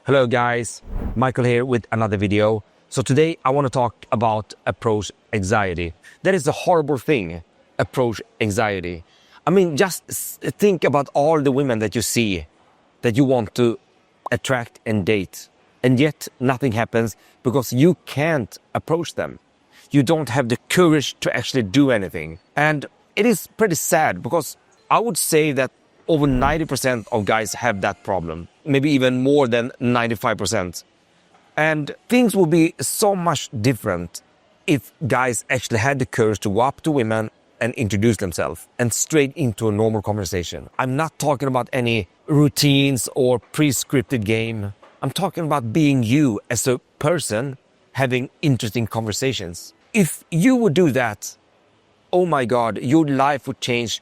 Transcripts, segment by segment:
Hello guys, Michael here with another video. So today I want to talk about approach anxiety. That is a horrible thing, approach anxiety. I mean, just think about all the women that you see that you want to attract and date. And yet nothing happens because you can't approach them. You don't have the courage to actually do anything. And it is pretty sad because I would say that over 90% of guys have that problem, maybe even more than 95%. And things would be so much different if guys actually had the courage to go up to women and introduce themselves and straight into a normal conversation. I'm not talking about any routines or pre-scripted game. I'm talking about being you as a person having interesting conversations. If you would do that, oh my God, your life would change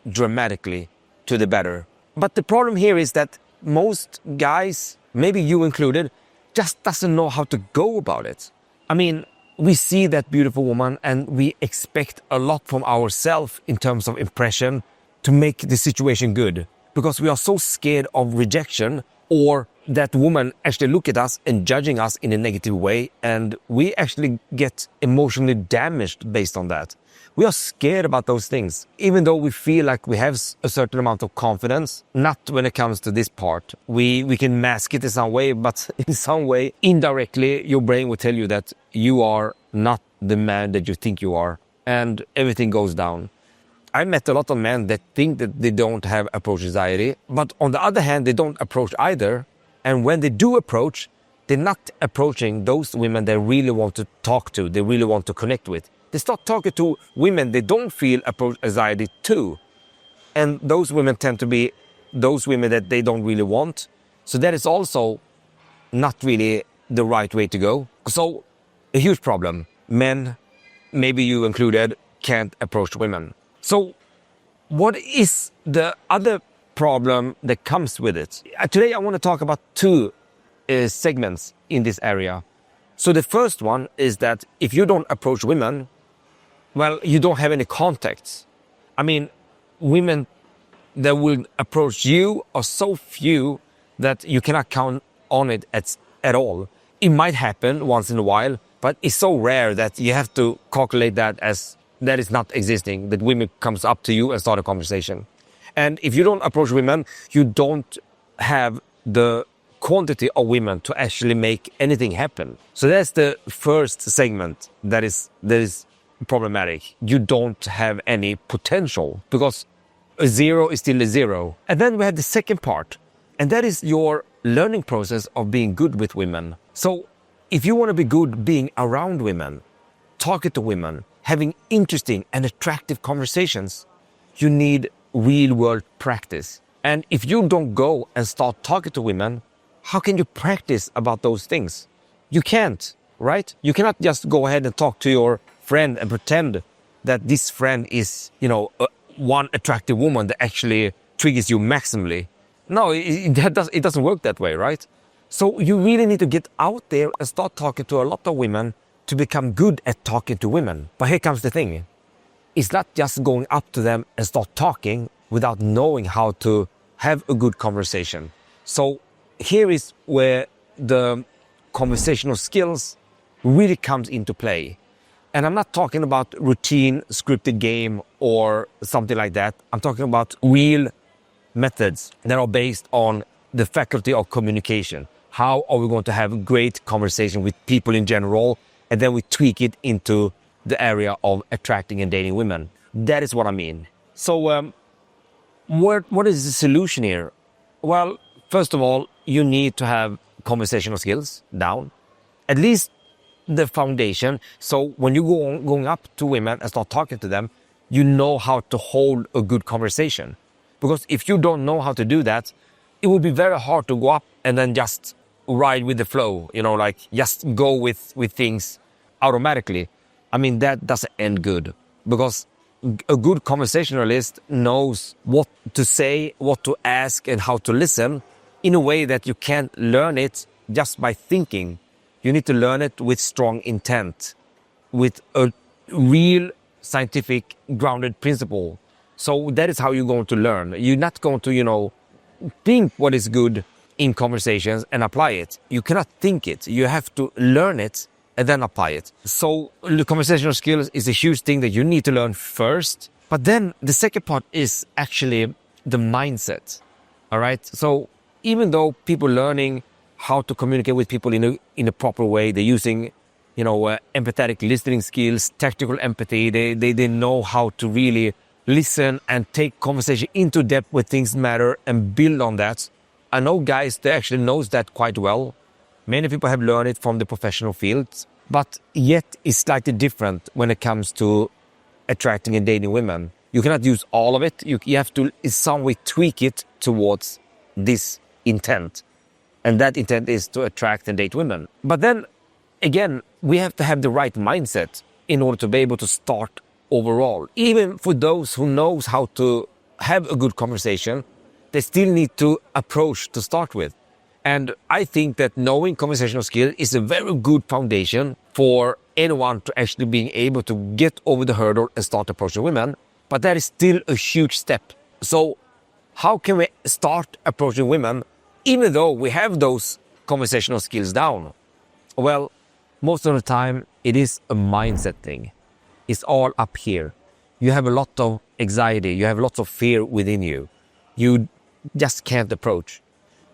dramatically to the better. But the problem here is that most guys, maybe you included, just doesn't know how to go about it. I mean, we see that beautiful woman and we expect a lot from ourselves in terms of impression to make the situation good because we are so scared of rejection or that woman actually look at us and judging us in a negative way, and we actually get emotionally damaged based on that. We are scared about those things, even though we feel like we have a certain amount of confidence, not when it comes to this part. We can mask it in some way, but in some way, indirectly, your brain will tell you that you are not the man that you think you are, and everything goes down. I met a lot of men that think that they don't have approach anxiety, but on the other hand, they don't approach either. And when they do approach, they're not approaching those women they really want to talk to, they really want to connect with. They start talking to women they don't feel approach anxiety to. And those women tend to be those women that they don't really want. So that is also not really the right way to go. So a huge problem. Men, maybe you included, can't approach women. So what is the other problem that comes with it? Today I want to talk about two segments in this area. So the first one is that if you don't approach women, well, you don't have any contacts. I mean, women that will approach you are so few that you cannot count on it at all. It might happen once in a while, but it's so rare that you have to calculate that as that is not existing, that women comes up to you and start a conversation. And if you don't approach women, you don't have the quantity of women to actually make anything happen. So that's the first segment that is problematic. You don't have any potential because a zero is still a zero. And then we have the second part, and that is your learning process of being good with women. So if you want to be good being around women, talking to women, having interesting and attractive conversations, you need real-world practice. And if you don't go and start talking to women, how can you practice about those things? You can't, right? You cannot just go ahead and talk to your friend and pretend that this friend is, one attractive woman that actually triggers you maximally. No, it doesn't work that way, right? So you really need to get out there and start talking to a lot of women to become good at talking to women. But here comes the thing. It's not just going up to them and start talking without knowing how to have a good conversation. So here is where the conversational skills really comes into play. And I'm not talking about routine, scripted game or something like that. I'm talking about real methods that are based on the faculty of communication. How are we going to have a great conversation with people in general? And then we tweak it into the area of attracting and dating women. That is what I mean. So what is the solution here? Well, first of all, you need to have conversational skills down. At least the foundation. So when you going up to women and start talking to them, you know how to hold a good conversation. Because if you don't know how to do that, it will be very hard to go up and then just ride with the flow, just go with things automatically. I mean, that doesn't end good because a good conversationalist knows what to say, what to ask, and how to listen in a way that you can't learn it just by thinking. You need to learn it with strong intent, with a real scientific grounded principle. So that is how you're going to learn. You're not going to, think what is good in conversations and apply it. You cannot think it. You have to learn it and then apply it. So the conversational skills is a huge thing that you need to learn first. But then the second part is actually the mindset. All right. So even though people learning how to communicate with people in a proper way, they're using, empathetic listening skills, tactical empathy. They know how to really listen and take conversation into depth where things matter and build on that. I know guys that actually knows that quite well. Many people have learned it from the professional fields, but yet it's slightly different when it comes to attracting and dating women. You cannot use all of it. You have to in some way tweak it towards this intent. And that intent is to attract and date women. But then, again, we have to have the right mindset in order to be able to start overall. Even for those who knows how to have a good conversation, they still need to approach to start with. And I think that knowing conversational skill is a very good foundation for anyone to actually being able to get over the hurdle and start approaching women. But that is still a huge step. So how can we start approaching women even though we have those conversational skills down? Well, most of the time it is a mindset thing. It's all up here. You have a lot of anxiety. You have lots of fear within you. You just can't approach.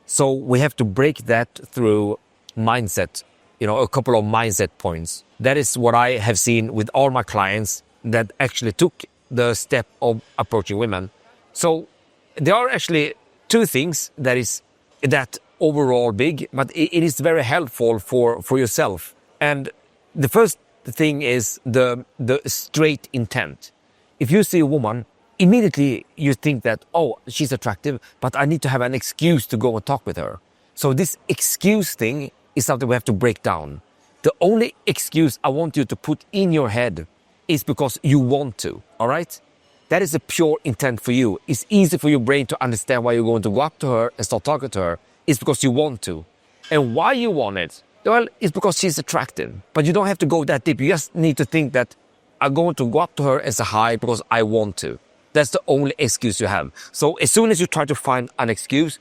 So we have to break that through mindset, a couple of mindset points. That is what I have seen with all my clients that actually took the step of approaching women. So there are actually two things that overall big, but it is very helpful for yourself. And the first thing is the straight intent. If you see a woman, immediately you think that, oh, she's attractive, but I need to have an excuse to go and talk with her. So this excuse thing is something we have to break down. The only excuse I want you to put in your head is because you want to, all right? That is a pure intent for you. It's easy for your brain to understand why you're going to go up to her and start talking to her. It's because you want to. And why you want it? Well, it's because she's attractive. But you don't have to go that deep. You just need to think that I'm going to go up to her and say hi because I want to. That's the only excuse you have. So as soon as you try to find an excuse,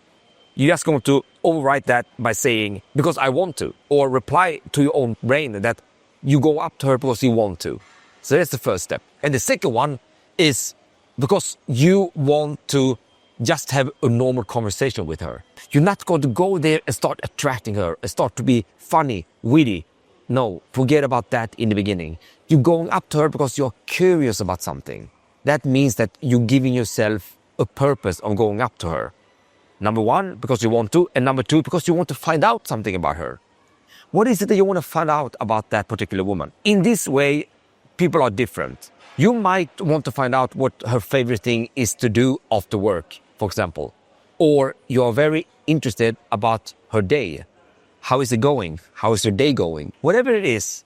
you're just going to overwrite that by saying, because I want to. Or reply to your own brain that you go up to her because you want to. So that's the first step. And the second one is because you want to just have a normal conversation with her. You're not going to go there and start attracting her and start to be funny, witty. No, forget about that in the beginning. You're going up to her because you're curious about something. That means that you're giving yourself a purpose of going up to her. Number one, because you want to, and number two, because you want to find out something about her. What is it that you want to find out about that particular woman? In this way, people are different. You might want to find out what her favorite thing is to do after work, for example. Or you are very interested about her day. How is it going? How is her day going? Whatever it is,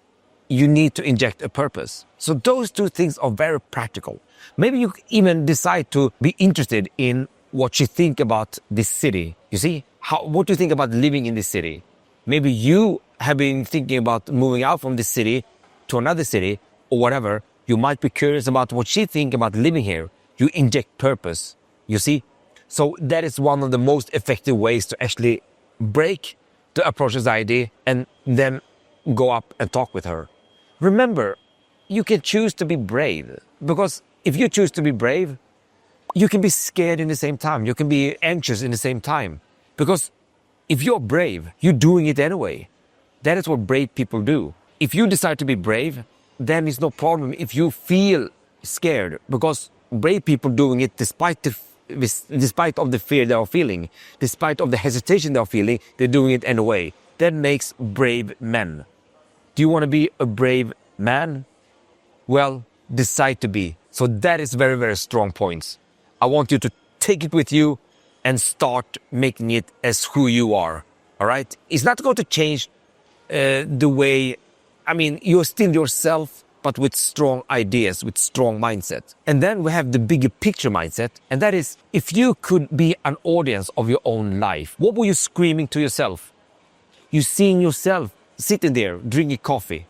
you need to inject a purpose. So those two things are very practical. Maybe you even decide to be interested in what you think about this city. You see, what do you think about living in this city? Maybe you have been thinking about moving out from this city to another city or whatever. You might be curious about what she thinks about living here. You inject purpose, you see? So that is one of the most effective ways to actually break the approach anxiety and then go up and talk with her. Remember, you can choose to be brave, because if you choose to be brave, you can be scared in the same time. You can be anxious in the same time. Because if you're brave, you're doing it anyway. That is what brave people do. If you decide to be brave, then it's no problem if you feel scared, because brave people doing it despite of the fear they are feeling, despite of the hesitation they are feeling, they're doing it anyway. That makes brave men. Do you want to be a brave man? Well, decide to be. So that is very, very strong points. I want you to take it with you and start making it as who you are. All right? It's not going to change the way, you're still yourself, but with strong ideas, with strong mindset. And then we have the bigger picture mindset. And that is, if you could be an audience of your own life, what were you screaming to yourself? You're seeing yourself sitting there drinking coffee.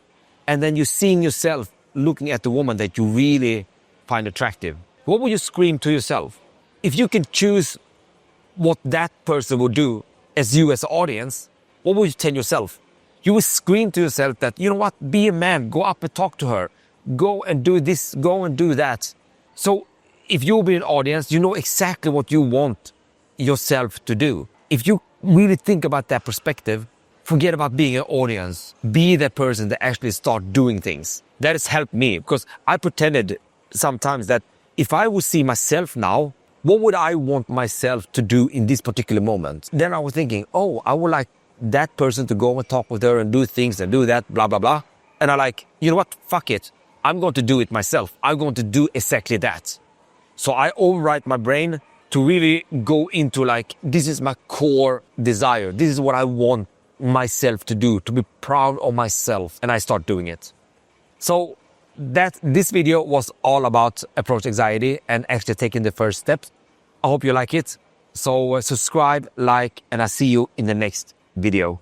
And then you're seeing yourself looking at the woman that you really find attractive. What will you scream to yourself? If you can choose what that person would do as you as an audience, what would you tell yourself? You will scream to yourself that, you know what, be a man, go up and talk to her, go and do this, go and do that. So if you'll be an audience, you know exactly what you want yourself to do. If you really think about that perspective, forget about being an audience. Be the person that actually start doing things. That has helped me, because I pretended sometimes that if I would see myself now, what would I want myself to do in this particular moment? Then I was thinking, oh, I would like that person to go and talk with her and do things and do that, blah, blah, blah. And I like, you know what, fuck it. I'm going to do it myself. I'm going to do exactly that. So I override my brain to really go into like, this is my core desire. This is what I want myself to do, to be proud of myself. And I start doing it. So this video was all about approach anxiety and actually taking the first steps. I hope you like it. So subscribe, like, and I'll see you in the next video.